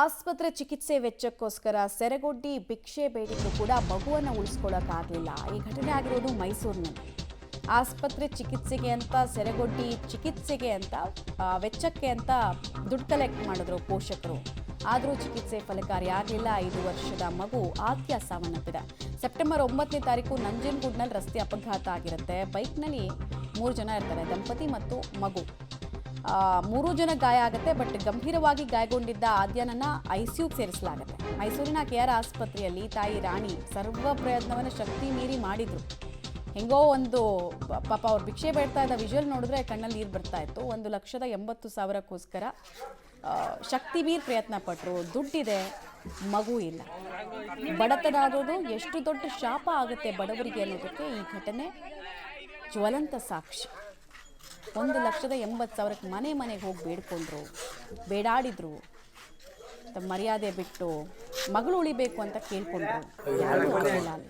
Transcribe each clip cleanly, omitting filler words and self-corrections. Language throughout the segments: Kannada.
ಆಸ್ಪತ್ರೆ ಚಿಕಿತ್ಸೆ ವೆಚ್ಚಕ್ಕೋಸ್ಕರ ಸೆರಗೊಡ್ಡಿ ಭಿಕ್ಷೆ ಬೇಡಿದ್ರು ಕೂಡ ಮಗುವನ್ನು ಉಳಿಸ್ಕೊಳ್ಳೋಕ್ಕಾಗಲಿಲ್ಲ. ಈ ಘಟನೆ ಆಗಿರೋದು ಮೈಸೂರಿನಲ್ಲಿ. ಆಸ್ಪತ್ರೆ ಚಿಕಿತ್ಸೆಗೆ ಅಂತ ಸೆರಗೊಡ್ಡಿ ಚಿಕಿತ್ಸೆಗೆ ಅಂತ ವೆಚ್ಚಕ್ಕೆ ಅಂತ ದುಡ್ಡು ಕಲೆಕ್ಟ್ ಮಾಡಿದ್ರು ಪೋಷಕರು. ಆದರೂ ಚಿಕಿತ್ಸೆ ಫಲಕಾರಿಯಾಗಲಿಲ್ಲ. 5 ವರ್ಷದ ಮಗು ಆತ್ಯ ಸಾವನ್ನಪ್ಪಿದೆ. ಸೆಪ್ಟೆಂಬರ್ 9ನೇ ತಾರೀಕು ನಂಜನಗೂಡಿನಲ್ಲಿ ರಸ್ತೆ ಅಪಘಾತ ಆಗಿರುತ್ತೆ. ಬೈಕ್ನಲ್ಲಿ 3 ಜನ ಇರ್ತಾರೆ, ದಂಪತಿ ಮತ್ತು ಮಗು. 3 ಜನ ಗಾಯ ಆಗುತ್ತೆ. ಬಟ್ ಗಂಭೀರವಾಗಿ ಗಾಯಗೊಂಡಿದ್ದ ಆದ್ಯನನ್ನ ಐಸಿಯುಗೆ ಸೇರಿಸಲಾಗುತ್ತೆ. ಮೈಸೂರಿನ KR ಆಸ್ಪತ್ರೆಯಲ್ಲಿ ತಾಯಿ ರಾಣಿ ಸರ್ವ ಪ್ರಯತ್ನವನ್ನು ಶಕ್ತಿ ಮೀರಿ ಮಾಡಿದ್ರು. ಹೆಂಗೋ ಒಂದು ಪಾಪ ಅವ್ರು ಭಿಕ್ಷೆ ಬೇಡ್ತಾ ಇದ್ದ ವಿಜುವಲ್ ನೋಡಿದ್ರೆ ಕಣ್ಣಲ್ಲಿ ನೀರು ಬರ್ತಾ ಇತ್ತು. 1,80,000ಕ್ಕೋಸ್ಕರ ಶಕ್ತಿ ಮೀರಿ ಪ್ರಯತ್ನ ಪಟ್ಟರು. ದುಡ್ಡಿದೆ, ಮಗು ಇಲ್ಲ. ಬಡತನ ಆಗೋದು ಎಷ್ಟು ದೊಡ್ಡ ಶಾಪ ಆಗುತ್ತೆ ಬಡವರಿಗೆ ಅನ್ನೋದಕ್ಕೆ ಈ ಘಟನೆ ಜ್ವಲಂತ ಸಾಕ್ಷಿ. 1,80,000ಕ್ಕೆ ಮನೆಗೆ ಹೋಗಿ ಬೇಡ್ಕೊಂಡ್ರು, ಬೇಡಾಡಿದ್ರು. ತಮ್ಮ ಮರ್ಯಾದೆ ಬಿಟ್ಟು ಮಗಳು ಉಳಿಬೇಕು ಅಂತ ಕೇಳ್ಕೊಂಡ್ರು. ಯಾರು ಆಗಲಿಲ್ಲ ಅಲ್ಲಿ.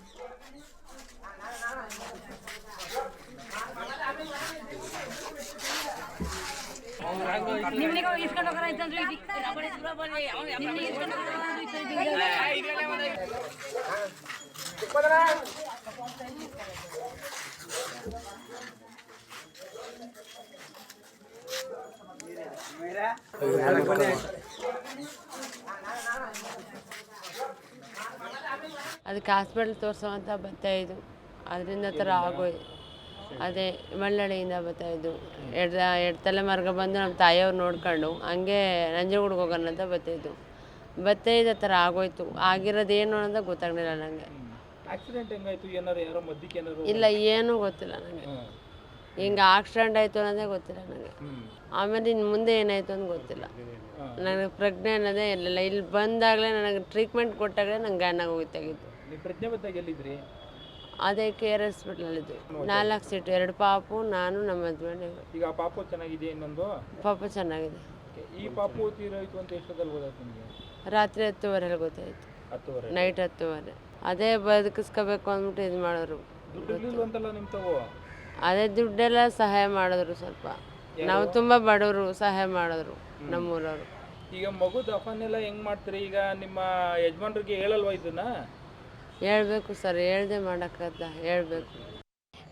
ಅದಕ್ಕೆ ಹಾಸ್ಪಿಟಲ್ ತೋರಿಸೋವಂತ ಬರ್ತಾಯಿದ್ದು. ಅದರಿಂದ ಥರ ಆಗೋಯ್ತು. ಅದೇ ಮಳ್ಳಳ್ಳಿಯಿಂದ ಬರ್ತಾಯಿದ್ದು. ಎರಡು ತಲೆಮಾರ್ಗ ಬಂದು ನಮ್ಮ ತಾಯಿಯವ್ರು ನೋಡ್ಕೊಂಡು ಹಂಗೆ ನಂಜನಗೂಡಿಗೆ ಹೋಗೋಣ ಅಂತ ಬರ್ತಾಯಿದ್ದು. ಆ ಥರ ಆಗೋಯ್ತು. ಆಗಿರೋದೇನು ಅಂತ ಗೊತ್ತಾಗಲಿಲ್ಲ ನನಗೆ. ಆಕ್ಸಿಡೆಂಟ್ ಹೆಂಗಾಯ್ತು? ಏನಾರು ಯಾರೋ ಮಧ್ಯಕ್ಕೆ ಏನಾರು? ಇಲ್ಲ, ಏನೂ ಗೊತ್ತಿಲ್ಲ ನನಗೆ. ಹಿಂಗೆ ಆಕ್ಸಿಡೆಂಟ್ ಆಯಿತು ಅನ್ನೋದೇ ಗೊತ್ತಿಲ್ಲ ನನಗೆ. ಆಮೇಲೆ ಇನ್ನು ಮುಂದೆ ಏನಾಯಿತು ಅಂತ ಗೊತ್ತಿಲ್ಲ ನನಗೆ. ಪ್ರಜ್ಞೆ ಅನ್ನೋದೇ ಇರಲಿಲ್ಲ. ಇಲ್ಲಿ ಬಂದಾಗಲೇ ನನಗೆ ಟ್ರೀಟ್ಮೆಂಟ್ ಕೊಟ್ಟಾಗಲೇ ನಂಗೆ ಗಾಯನ ಹೋಗಿತ್ತಾಗಿತ್ತು. ನೀವು ಪ್ರಜ್ಞೆ ಬಂದಾಗ ಎಲ್ಲಿದ್ರಿ? ಅದೇ KR ಹಾಸ್ಪಿಟ್ಲಲ್ಲಿದ್ದು. 4 ಸೀಟು, 2 ಪಾಪು, ನಾನು, ನಮ್ಮ ಹಸ್ಬೆಂಡ್. ಈಗ ಆ ಪಾಪು ಚೆನ್ನಾಗಿದೆ? ಇನ್ನೊಂದು ಪಾಪು ಚೆನ್ನಾಗಿದೆ. ಈ ಪಾಪು ತೀರೋಯ್ತು ಅಂತ ಎಷ್ಟೊತ್ತಲ್ಲಿ ಗೊತ್ತಾಯ್ತು ನಿಮಗೆ? ರಾತ್ರಿ 10:30 ಗೊತ್ತಾಯಿತು. 10:30 ನೈಟ್ 10:30. ಅದೇ ಬದುಕಿಸ್ಕೋಬೇಕು ಅಂದ್ಬಿಟ್ಟು ಇದು ಮಾಡಿದ್ರು. ದುಡ್ಡು ನಿಮ್ಮ ತಗೋ. ಅದೇ ದುಡ್ಡೆಲ್ಲ ಸಹಾಯ ಮಾಡಿದ್ರು. ಸ್ವಲ್ಪ ನಾವು ತುಂಬ ಬಡವರು, ಸಹಾಯ ಮಾಡಿದ್ರು ನಮ್ಮೂರವರು. ಈಗ ಮಗು ದಫನೆಲ್ಲ ಹೆಂಗ್ ಮಾಡ್ತೀರಿ? ಈಗ ನಿಮ್ಮ ಯಜಮಾನ್ರಿಗೆ ಹೇಳಲ್ವಾ ಇದನ್ನ? ಹೇಳ್ಬೇಕು ಸರ್, ಹೇಳ್ದೆ ಮಾಡೋಕ್ಕತ್ತ, ಹೇಳ್ಬೇಕು.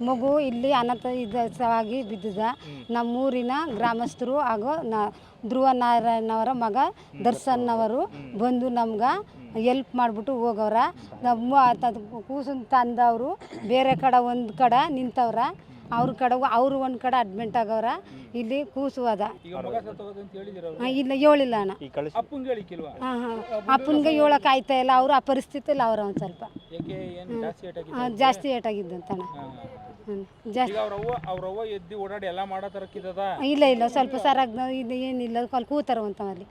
ಮಗು ಇಲ್ಲಿ ಅನಾಥವಾಗಿ ಬಿದ್ದಿದ್ದ. ನಮ್ಮೂರಿನ ಗ್ರಾಮಸ್ಥರು ಹಾಗೂ ಧ್ರುವ ನಾರಾಯಣವರ ಮಗ ದರ್ಶನ್ನವರು ಬಂದು ನಮ್ಗೆ ಎಲ್ಪ್ ಮಾಡಿಬಿಟ್ಟು ಹೋಗವ್ರ. ಕೂಸನ್ ತಂದವರು ಬೇರೆ ಕಡೆ ಒಂದು ಕಡೆ ನಿಂತವ್ರ. ಅವರು ಒಂದು ಕಡೆ ಅಡ್ಮಿಂಟ್ ಆಗವ್ರ. ಇಲ್ಲಿ ಕೂಸು ಅದ. ಇಲ್ಲ, ಹೇಳಿಲ್ಲ ಅಣ್ಣ. ಅಪ್ಪನಿಗೆ ಹೇಳಕ್ ಆಯ್ತಾ ಇಲ್ಲ. ಅವರು ಆ ಪರಿಸ್ಥಿತಿಯಲ್ಲಿ ಅವ್ರ ಒಂದು ಸ್ವಲ್ಪ ಜಾಸ್ತಿ ಏಟಾಗಿದ್ದಂತ ಅಣ್ಣ. ಇಲ್ಲ, ಸ್ವಲ್ಪ ಸರಾಗ ಇದು ಏನಿಲ್ಲ, ಅಲ್ಲಿ ಕೂತಾರ ಅಂತ ಅಲ್ಲಿ.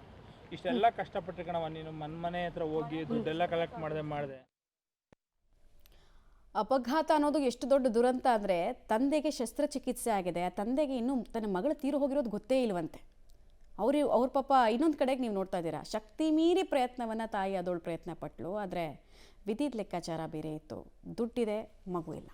ಇಷ್ಟೆಲ್ಲ ಕಷ್ಟಪಟ್ಟು ಕಣವ ನೀನು ಮನೆ ಹತ್ರ ಹೋಗಿ ದುಡ್ಡೆಲ್ಲ ಕಲೆಕ್ಟ್ ಮಾಡಿದೆ. ಅಪಘಾತ ಅನ್ನೋದು ಎಷ್ಟು ದೊಡ್ಡ ದುರಂತ ಅಂದರೆ, ತಂದೆಗೆ ಶಸ್ತ್ರಚಿಕಿತ್ಸೆ ಆಗಿದೆ. ತಂದೆಗೆ ಇನ್ನೂ ತನ್ನ ಮಗಳು ತೀರು ಹೋಗಿರೋದು ಗೊತ್ತೇ ಇಲ್ವಂತೆ. ಅವ್ರ ಪಾಪ ಇನ್ನೊಂದು ಕಡೆಗೆ ನೀವು ನೋಡ್ತಾ ಇದ್ದೀರಾ, ಶಕ್ತಿ ಮೀರಿ ಪ್ರಯತ್ನವನ್ನು ತಾಯಿ ಅದೋಳು ಪ್ರಯತ್ನ ಪಟ್ಲು. ಆದರೆ ವಿಧಿದ ಲೆಕ್ಕಾಚಾರ ಬೇರೆ ಇತ್ತು. ದುಡ್ಡಿದೆ, ಮಗು ಇಲ್ಲ.